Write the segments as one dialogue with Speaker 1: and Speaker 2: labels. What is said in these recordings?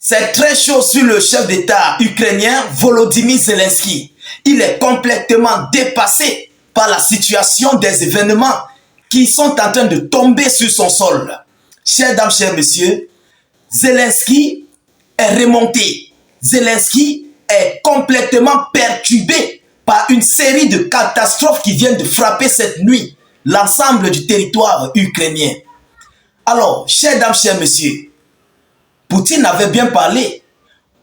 Speaker 1: C'est très chaud sur le chef d'État ukrainien Volodymyr Zelensky. Il est complètement dépassé par la situation des événements qui sont en train de tomber sur son sol. Chers dames, chers messieurs, Zelensky est remonté. Zelensky est complètement perturbé par une série de catastrophes qui viennent de frapper cette nuit l'ensemble du territoire ukrainien. Alors, chers dames, chers messieurs, Poutine avait bien parlé.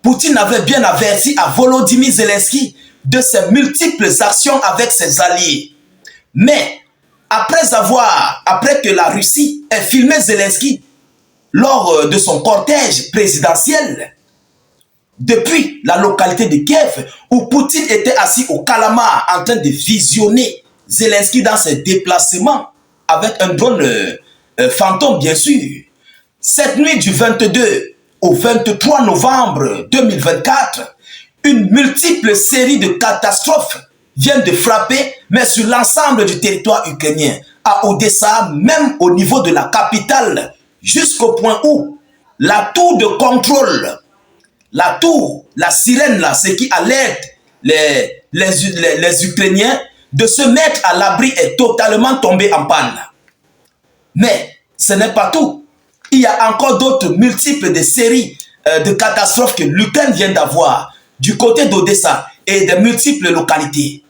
Speaker 1: Poutine avait bien averti à Volodymyr Zelensky de ses multiples actions avec ses alliés. Mais, après que la Russie ait filmé Zelensky lors de son cortège présidentiel, depuis la localité de Kiev, où Poutine était assis au Kalamar en train de visionner Zelensky dans ses déplacements avec un drone fantôme, bien sûr. Cette nuit du 22 au 23 novembre 2024, une multiple série de catastrophes viennent de frapper, mais sur l'ensemble du territoire ukrainien, à Odessa, même au niveau de la capitale, jusqu'au point où la tour de contrôle, la sirène là, ce qui alerte les Ukrainiens de se mettre à l'abri est totalement tombée en panne. Mais ce n'est pas tout. Il y a encore d'autres multiples de séries de catastrophes que l'Ukraine vient d'avoir du côté d'Odessa et de multiples localités.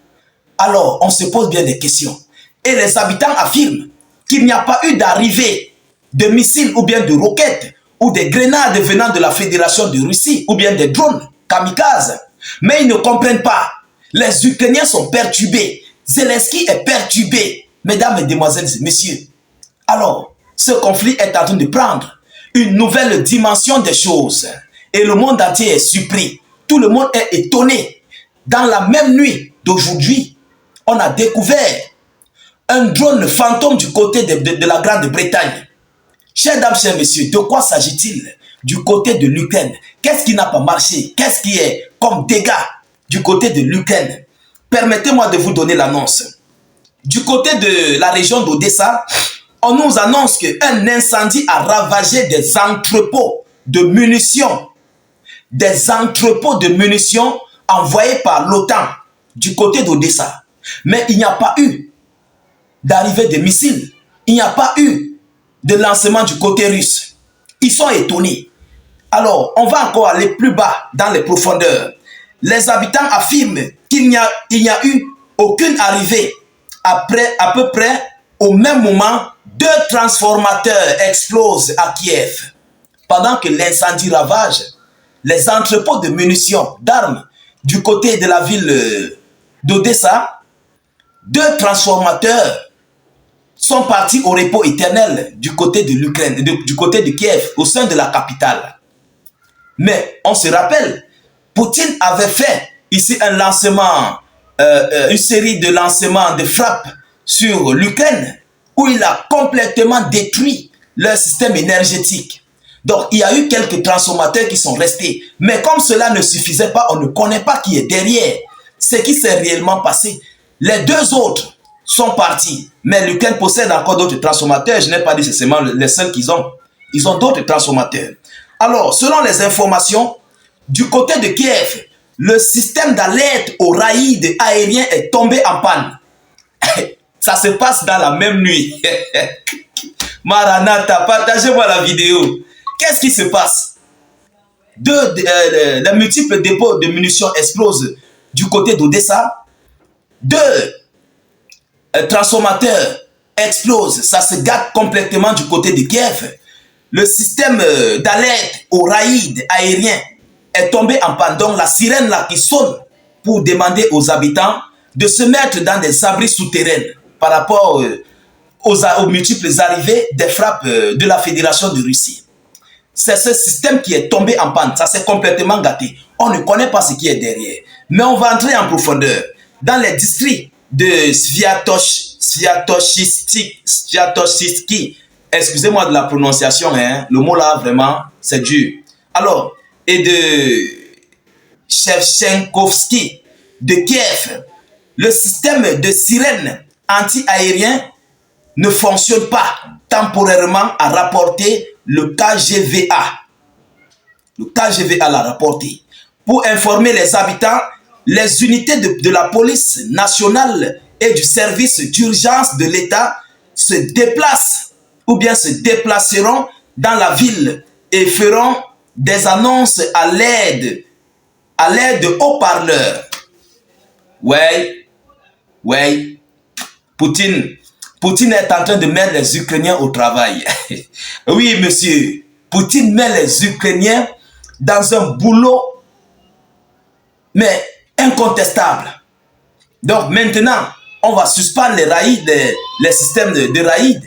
Speaker 1: Alors, on se pose bien des questions. Et les habitants affirment qu'il n'y a pas eu d'arrivée de missiles ou bien de roquettes ou des grenades venant de la Fédération de Russie ou bien des drones kamikazes. Mais ils ne comprennent pas. Les Ukrainiens sont perturbés. Zelensky est perturbé. Mesdames, mesdemoiselles et messieurs. Alors, ce conflit est en train de prendre une nouvelle dimension des choses. Et le monde entier est surpris. Tout le monde est étonné. Dans la même nuit d'aujourd'hui, on a découvert un drone fantôme du côté de la Grande-Bretagne. Chers dames, chers messieurs, de quoi s'agit-il du côté de l'Ukraine? Qu'est-ce qui n'a pas marché? Qu'est-ce qui est comme dégâts du côté de l'Ukraine? Permettez-moi de vous donner l'annonce. Du côté de la région d'Odessa, on nous annonce qu'un incendie a ravagé des entrepôts de munitions. Des entrepôts de munitions envoyés par l'OTAN du côté d'Odessa. Mais il n'y a pas eu d'arrivée de missiles. Il n'y a pas eu de lancement du côté russe. Ils sont étonnés. Alors, on va encore aller plus bas dans les profondeurs. Les habitants affirment qu'il n'y a eu aucune arrivée. Après, à peu près au même moment, 2 transformateurs explosent à Kiev. Pendant que l'incendie ravage les entrepôts de munitions, d'armes du côté de la ville d'Odessa, 2 transformateurs sont partis au repos éternel du côté de l'Ukraine, du côté de Kiev, au sein de la capitale. Mais on se rappelle, Poutine avait fait ici un lancement, une série de lancements de frappes sur l'Ukraine, où il a complètement détruit leur système énergétique. Donc, il y a eu quelques transformateurs qui sont restés. Mais comme cela ne suffisait pas, on ne connaît pas qui est derrière ce qui s'est réellement passé. Les 2 autres sont partis. Mais l'Ukraine possède encore d'autres transformateurs. Je n'ai pas dit c'est seulement les seuls qu'ils ont. Ils ont d'autres transformateurs. Alors, selon les informations, du côté de Kiev, le système d'alerte au raïd aérien est tombé en panne. Ça se passe dans la même nuit. Maranatha, partagez-moi la vidéo. Qu'est-ce qui se passe? Les multiples dépôts de munitions explosent du côté d'Odessa. 2 transformateurs explosent. Ça se gâte complètement du côté de Kiev. Le système d'alerte au raïd aérien est tombé en panne. Donc la sirène là qui sonne pour demander aux habitants de se mettre dans des abris souterrains par rapport aux multiples arrivées des frappes de la Fédération de Russie. C'est ce système qui est tombé en panne. Ça s'est complètement gâté. On ne connaît pas ce qui est derrière. Mais on va entrer en profondeur. Dans les districts de Sviatochitsky, excusez-moi de la prononciation, hein, le mot là vraiment, c'est dur. Alors, et de Shevchenkovski, de Kiev, le système de sirène anti-aérien ne fonctionne pas temporairement, a rapporté le KGVA. le KGVA l'a rapporté. Pour informer les habitants, les unités de la police nationale et du service d'urgence de l'État se déplacent ou bien se déplaceront dans la ville et feront des annonces à l'aide de haut-parleurs. Ouais, Poutine est en train de mettre les Ukrainiens au travail. Oui, monsieur, Poutine met les Ukrainiens dans un boulot, mais incontestable. Donc maintenant, on va suspendre les raïds, les systèmes de raïds.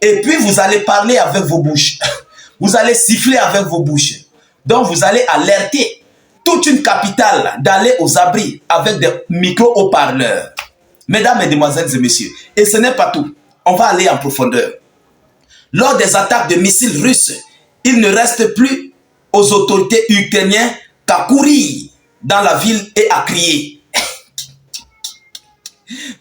Speaker 1: Et puis vous allez parler avec vos bouches. Vous allez siffler avec vos bouches. Donc vous allez alerter toute une capitale d'aller aux abris avec des micro-haut-parleurs. Mesdames, mesdemoiselles et messieurs, et ce n'est pas tout. On va aller en profondeur. Lors des attaques de missiles russes, il ne reste plus aux autorités ukrainiennes qu'à courir dans la ville et à crier.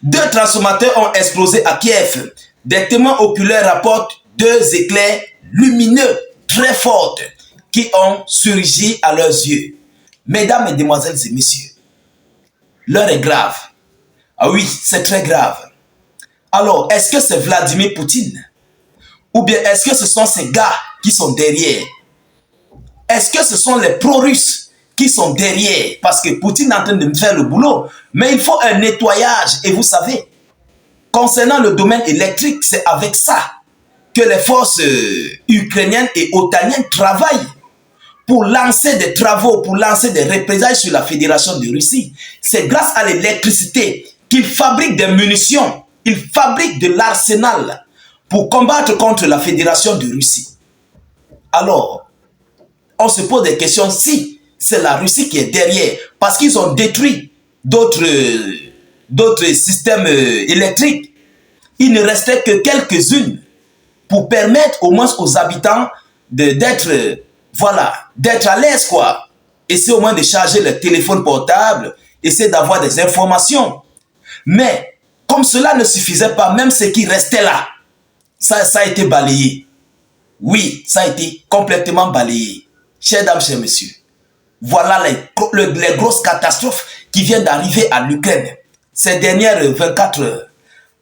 Speaker 1: 2 transformateurs ont explosé à Kiev. Des témoins oculaires rapportent 2 éclairs lumineux très forts qui ont surgi à leurs yeux. Mesdames, mesdemoiselles et messieurs, l'heure est grave. Ah oui, c'est très grave. Alors, est-ce que c'est Vladimir Poutine? Ou bien est-ce que ce sont ces gars qui sont derrière? Est-ce que ce sont les pro-russes qui sont derrière? Parce que Poutine est en train de faire le boulot. Mais il faut un nettoyage. Et vous savez, concernant le domaine électrique, c'est avec ça que les forces ukrainiennes et otaniennes travaillent pour lancer des travaux, pour lancer des représailles sur la Fédération de Russie. C'est grâce à l'électricité qu'ils fabriquent des munitions, ils fabriquent de l'arsenal pour combattre contre la Fédération de Russie. Alors, on se pose des questions si c'est la Russie qui est derrière, parce qu'ils ont détruit d'autres systèmes électriques. Il ne restait que quelques-unes pour permettre au moins aux habitants d'être à l'aise, quoi. Essayer au moins de charger le téléphone portable, essayer d'avoir des informations. Mais comme cela ne suffisait pas, même ce qui restait là, ça a été balayé. Oui, ça a été complètement balayé. Chers dames, chers messieurs, voilà les grosses catastrophes qui viennent d'arriver à l'Ukraine ces dernières 24 heures.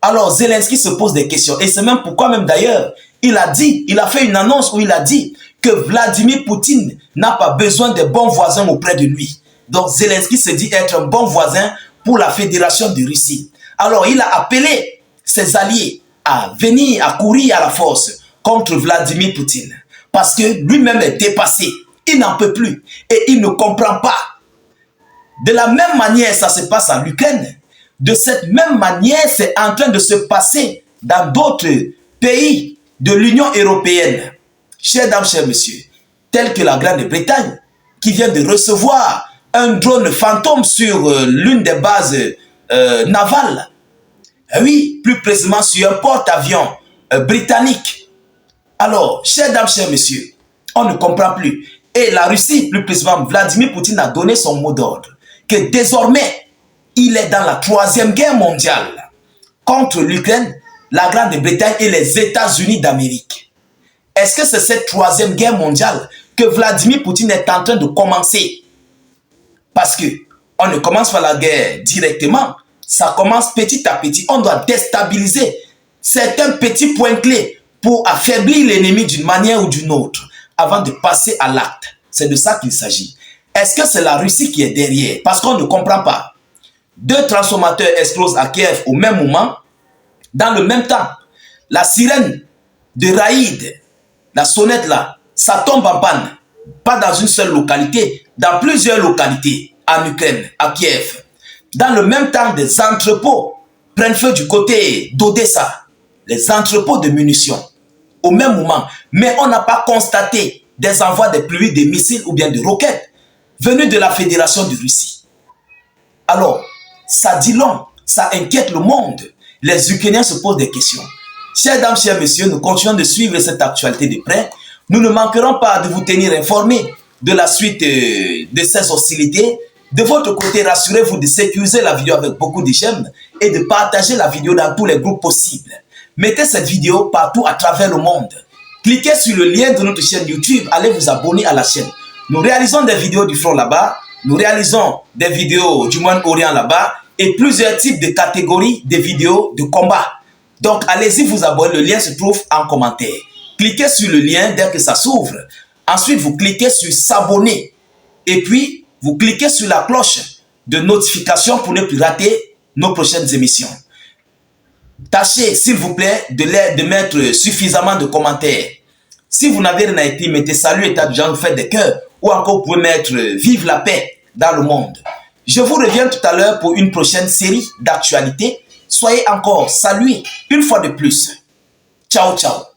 Speaker 1: Alors Zelensky se pose des questions et c'est même pourquoi même d'ailleurs il a fait une annonce où il a dit que Vladimir Poutine n'a pas besoin de bons voisins auprès de lui. Donc Zelensky se dit être un bon voisin pour la Fédération de Russie. Alors il a appelé ses alliés à venir, à courir à la force contre Vladimir Poutine. Parce que lui-même est dépassé. Il n'en peut plus. Et il ne comprend pas. De la même manière, ça se passe en Ukraine. De cette même manière, c'est en train de se passer dans d'autres pays de l'Union européenne. Chers dames, chers messieurs, tels que la Grande-Bretagne, qui vient de recevoir un drone fantôme sur l'une des bases navales. Oui, plus précisément sur un porte-avions britannique. Alors, chers dames, chers messieurs, on ne comprend plus. Et la Russie, plus précisément Vladimir Poutine, a donné son mot d'ordre. Que désormais, il est dans la 3e guerre mondiale contre l'Ukraine, la Grande-Bretagne et les États-Unis d'Amérique. Est-ce que c'est cette 3e guerre mondiale que Vladimir Poutine est en train de commencer? Parce que on ne commence pas la guerre directement, ça commence petit à petit. On doit déstabiliser certains petits points clés pour affaiblir l'ennemi d'une manière ou d'une autre avant de passer à l'acte. C'est de ça qu'il s'agit. Est-ce que c'est la Russie qui est derrière? Parce qu'on ne comprend pas. 2 transformateurs explosent à Kiev au même moment. Dans le même temps, la sirène de raïd, la sonnette là, ça tombe en panne. Pas dans une seule localité, dans plusieurs localités en Ukraine, à Kiev. Dans le même temps, des entrepôts prennent feu du côté d'Odessa. Les entrepôts de munitions. Au même moment. Mais on n'a pas constaté des envois de pluies de missiles ou bien de roquettes venus de la Fédération de Russie. Alors, ça dit long, ça inquiète le monde. Les Ukrainiens se posent des questions. Chers dames, chers messieurs, nous continuons de suivre cette actualité de près. Nous ne manquerons pas de vous tenir informés de la suite de ces hostilités. De votre côté, rassurez-vous de sécuriser la vidéo avec beaucoup de j'aime et de partager la vidéo dans tous les groupes possibles. Mettez cette vidéo partout à travers le monde. Cliquez sur le lien de notre chaîne YouTube, allez vous abonner à la chaîne. Nous réalisons des vidéos du front là-bas, nous réalisons des vidéos du Moyen-Orient là-bas et plusieurs types de catégories de vidéos de combat. Donc, allez-y vous abonner, le lien se trouve en commentaire. Cliquez sur le lien dès que ça s'ouvre. Ensuite, vous cliquez sur s'abonner. Et puis, vous cliquez sur la cloche de notification pour ne plus rater nos prochaines émissions. Tâchez, s'il vous plaît, de mettre suffisamment de commentaires. Si vous n'avez rien à écrire, mettez salut, état de genre, vous faites des cœurs. Ou encore, vous pouvez mettre vive la paix dans le monde. Je vous reviens tout à l'heure pour une prochaine série d'actualités. Soyez encore salués une fois de plus. Ciao, ciao.